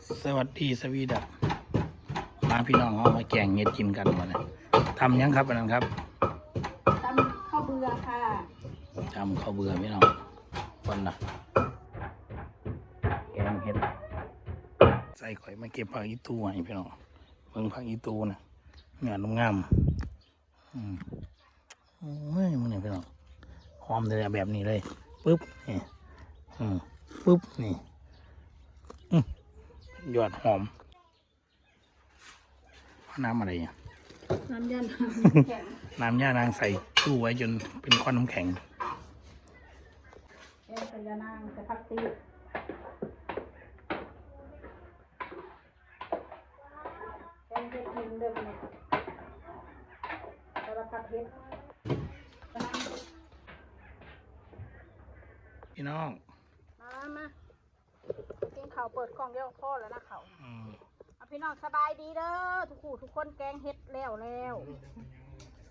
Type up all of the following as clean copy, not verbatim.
สวัสดีสวีดัสมาพี่น้องเขามาแกงเห็ดกินกันมาเนี่ยทำยังครับอันนั้นครับตำข้าวเบื่อค่ะทำข้าวเบื่อพี่น้องคนนะแกงเห็ดใส่ข่อยมาเก็บผักอีตูให้พี่น้องเบิ่งผักอีตูนะเนื้องามโอ้ยมันนี่พี่น้องหอมเลยแบบนี้เลยปึ๊บนี่ปึ๊บนี่ยอดหอมน้ำอะไรเนี่ยน้ำยาแข็งน้ำย่านางใส่ตู้ไว้จนเป็นก้อนน้ำแข็งใส่ยานางใส่ผักตีแกงเห็ดกินเด้อเนี่ยสารพัดเห็ดพี่น้องมากินข้าวเปิดกล่องเดียวพ่อแล้วนะเขาพี่น้องสบายดีเด้อทุกคนแกงเห็ดแล้ว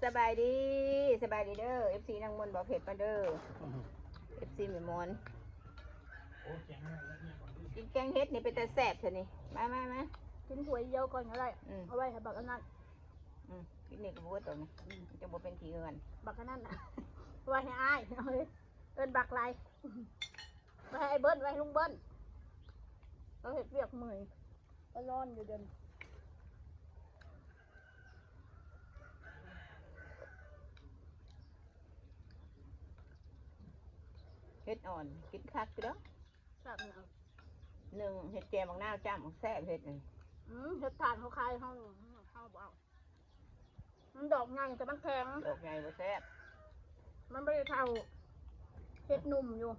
สบายดีเด้อ FC นางมนบอกเผ็ดมาเด้อ FC แม่มนกินแกงเห็ดนี่เป็นแต่แซ่บเถอะนี่มากินหวยเยอะก่อนก็ได้เอาไว้ให้บักอันนั้นกินนี่ก็บัวตัวนี้จะบัวเป็นขี้เงินบักอันนั้นนะไว้ให้อ้ายเอาเลยเอิ้นบักไรไว้ให้เบิ้ลไว้ให้ลุงเบิ้ลเราเห็ดเวียกมือก็ร้อนอยู่เดินเห็ดอ่อนกินคักอยู่แล้วหนึ่งเห็ดแกงบางหน้าจ้ำแซ่บเห็ดเห็ดถ่านเขาคายเขาบอกมันดอกไงแต่มันแข็งดอกไงบ่แซ่บมันไม่ได้เท่าเห็ดนุ่มอยู่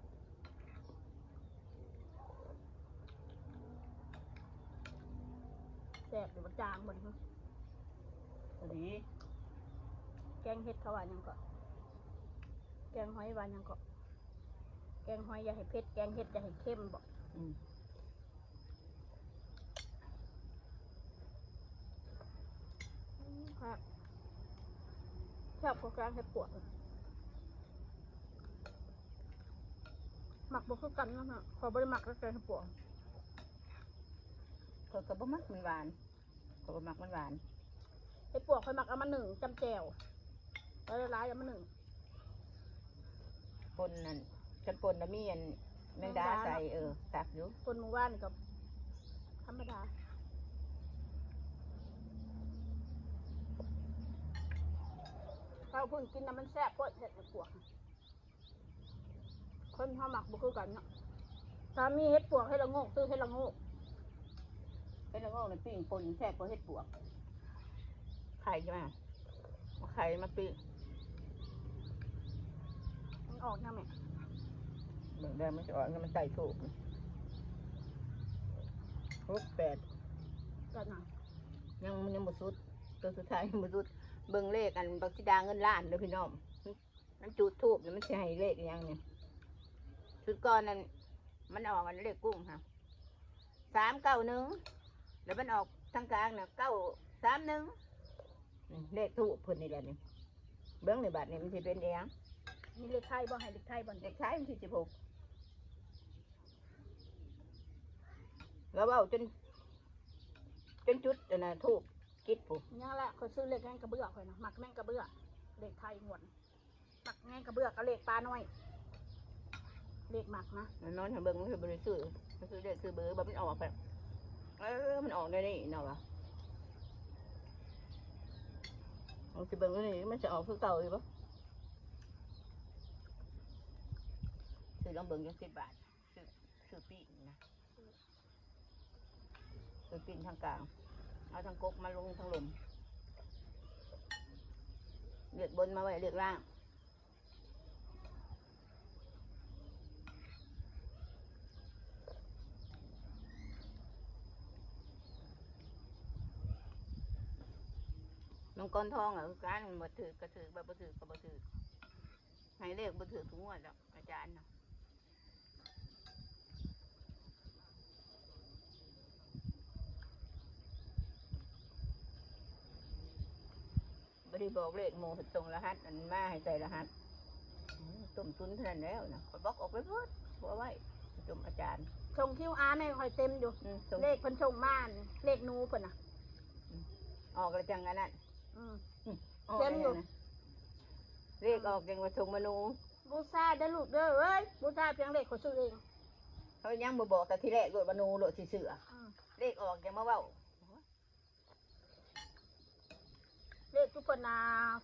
แซ่บหรือมันจางหมดมั้งดีแกงเห็ดเขาว่ายังก็แกงหอยว่ายังก็แกงหอยอย่าให้เผ็ดแกงเห็ดอย่าให้เข้มบอกครับชอบกับแกงเห็ดปวดหมักบุกกันนะฮะพอบริหมักแล้วแกงเห็ดปวดเขาก็บ่มักมันหวานเขาบ่มักมันหวานเห็ดปวดคอยหมักเอามาหนึ่งจำแจ่วแล้วร้ายเอามาหนึ่งปนนั่นกันปนแล้วมีอันแมงดาใส่ตักอยู่ปนหมู่บ้านกับธรรมดาเราเพิ่งกินน้ำมันแซ่บเพราะเห็ดปวกคนเขาหมักบุคือกันเนาะถ้ามีเห็ดปวกให้เราโงกซื้อให้เราโงกให้เราโงกในปิ้งปนแซ่บเพราะเห็ดปวกไข่ใช่ไหมไข่มาปิ้งมันออกยังไงเหมือนเดิมมันจะออกมันใส่ถูก8หน่อยยังบ่สุดตัวสุดท้ายยังบ่สุดเบิ่งเลขอันบักสิดาเงินล้านเด้อพี่น้องมันจุดทูบแล้วมันจะให้เลขยังเนี่ยชุดก่อนนั้นมันออกอันเลขกุ้งค่ะ391แล้วมันออกทางกลางเนี่ย931เลขทูบเพิ่นนี่แหละนี่เบิ่งในบัตรนี่มันสิเป็นเองมีเลขไทยบ่ให้เลขไทยบ่เลขไทยมันสิ16แล้วเอาจนจุดนะทูบกิดปุ๊บนี่แหละเขาซื้อเลขแง่กระเบื้อคอยนะหมักแง่กระเบื้อเลขไทยหวนหมักแง่กระเบื้อกับเลขปลาน้อยเลขหมักนะน้อยทำเบิ้งมันคือบริสุทธิ์มันคือเลขคือเบอร์แบบมันออกแบบมันออกได้นี่เนาะวะมันคือเบิ้งนี่มันจะออกคือเก่าหรือเปล่าซื้อลองเบิ้งยัง10 บาทซื้อปีกนะซื้อปีนทางกลางเอาทางกกมาลงทางลมเลือกบนมาไว้เลือกล่างมังกรทองการบ่ถือกระถือแบบบ่ถือก็บ่ถือให้เลขบ่ถือทุกงวดแล้วอาจารย์เนาะบริบอกเลขโมส่งรหัสอันมาให้ใส่รหัสตุ่มตุนเท่านั้นแล้วนะขอบล็อกออกไปเพิ่มบัวไว้ตุ่มอาจารย์ ชงคิวอาร์ไม่ค่อยเต็มอยู่ ส่ง เลขเพิ่นชงมานี่เลขหนูเพิ่นน่ะ ออกแล้วจังอันนั้น อืม ออก เต็มอยู่ แล้วนะเลขออกจังว่าส่งมานู บูชาได้อลูกเด้อเอ้ยบูชาเพียงเลขเขาซื้อเอง เขายังบ่บอกแต่ทีแรกโดดมานูโดดสิเสือ อืม เลขออกจังมาเว้า เลขทุกคนน่ะ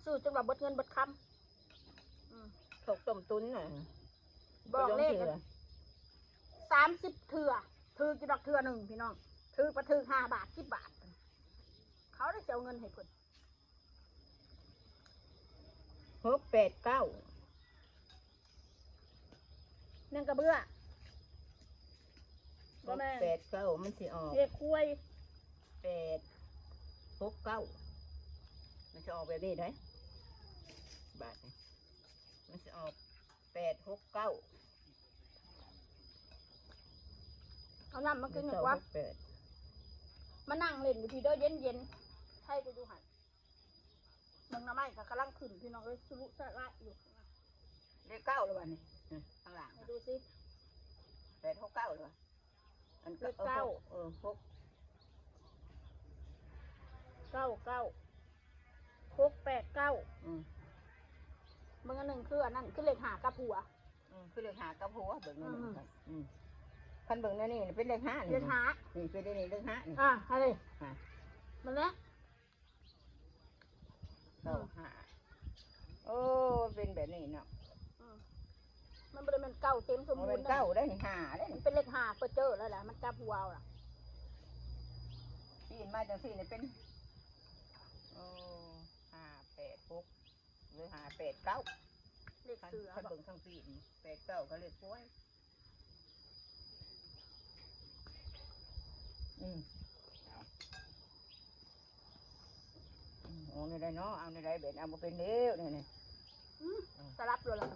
ซื้อจนว่าเบิดเงินเบิดคำอืม ถกต้มตุ้นน่ะ บอกเลข บ่ยอมชื่อ 30 เถื่อถือจะดอกเถื่อหนึ่งพี่น้องถือประถือ5 บาท10 บาท เขาได้เสียเงินให้เพิ่น 689 นั่นกระเบื้อบ่แม่น 689มันสิออก เลขคุย 869มันจะออกแบบนี้ได้บาทนี่มันสิออก869 เอาน้ำมากินหน่อยว่า 8 มานั่งเล่นอยู่พี่เด้อเย็นๆให้ไปดูหันเบิ่งหน้ำไม้ก็กำลังขึ้นพี่น้องเอ้ยสุรุสะระอยู่ เลขเก้าหรือเปล่านี่ข้างหลัง ให้ดูสิ 869หรือเปล่าอัน เลขเก้า 6 99 689 อืม เบิ่งอันหนึ่งคืออันนั้นคือเลข5กับหัว คือเลขหากับหัวเบิ่งนั่น อืม ครับคันเบิ่งนั่นนี่เป็นเลขห้านี่ เลข5 นี่เป็นเลขห้านี่ อะไร ฮะ มันเนี้ย เก้าห้าโอ้เป็นแบบนี้เนาะ มันบ่ได้เป็นเก้าเต็มสม มัน บู เป็ ร น ณ์ เก้าได้นี่ห้าได้ มั นี่ นเป็นเลข5เปิดเจอแล้วแหละมันกับหัวเอาล่ะ ปีนมาจังสี่นี่เป็นโอ้586หรือ589 เลขเสือ คัน บอก เบิ่งทั้งปีนี่89ก็เลขป่วยเอาในใดเนาะเอาในใดเบ็ดเอามาเป็นเดียวนี่ สลับเลยล่ะ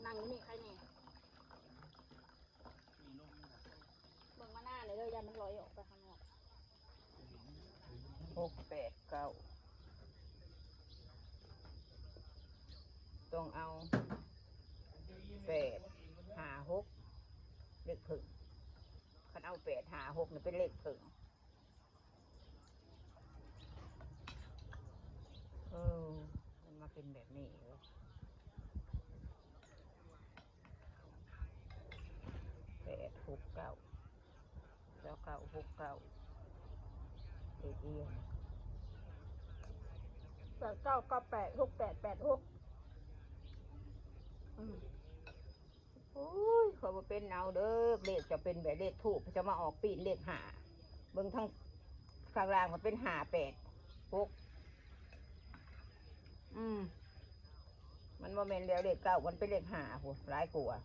นั่งอยู่นี่ใครนี่เบิ่งมาหน้าเลยเลยยามันลอยออกไปข้างนอก 689ต้องเอา856เลขผึ่งคันเอา856นี่เป็นเลขผึ่งมันมาเป็นแบบนี้เลย869แล้ว969เลขเอียง 89986886โอ้ยเขาบ่เป็นเอาเด้อเลขจะเป็นแบบเลขถูกจะมาออกปีนเลขหาเบิ่งทั้งข้างล่างมันเป็น586มันบ่แม่นแล้วเลขเก้ามันเป็นเลขห้าโหหลายกว่า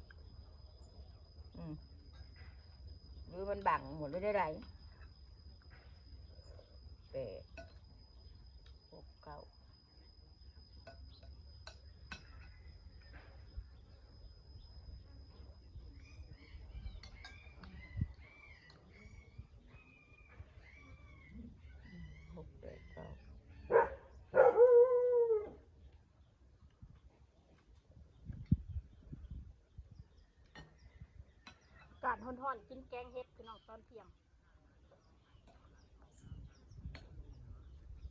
หรือมันบังหมดเลยได้ไร869การห่อนๆกินแกงเห็ดพี่น้องตอนเที่ยง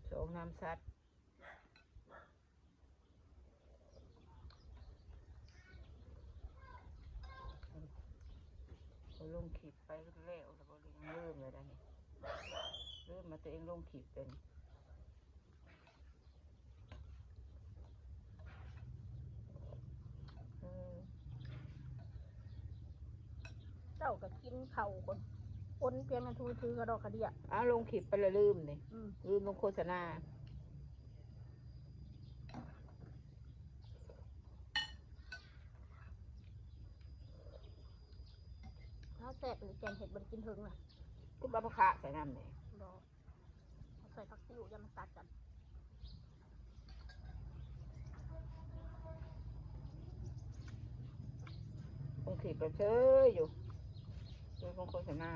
โชงน้ำซัดลงขีดไปแล้วแต่บ่ได้ลืมเลยได้นี่ลืมมาตัวเองลงขีดเป็นเจ้าก็กินเข่าวคนคนเพียงนั้นถือกระดอกกระเดีย ลงขีดไปแล้วลืมเลย อืม ลืมลงโฆษณา ถ้าแซ่บหรือแกงเห็ดบนกินถึงล่ะ กุบะพะคะใส่น้ำเลย รอเอาใส่ผักติ้วอย่ามันตัดกัน ลงขีดไปเชยอยู่ลืมลงโฆษณา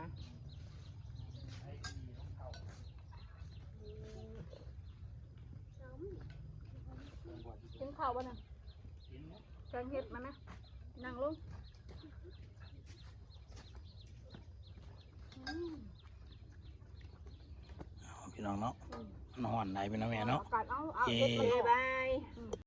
กินข้าวบ้านะ แกงเห็ดมาไหมนั่งลง เอาพี่น้องเนาะนอนไหนพี่น้องแม่เนาะ อากาศเอาเห็ด บ๊ายบาย ม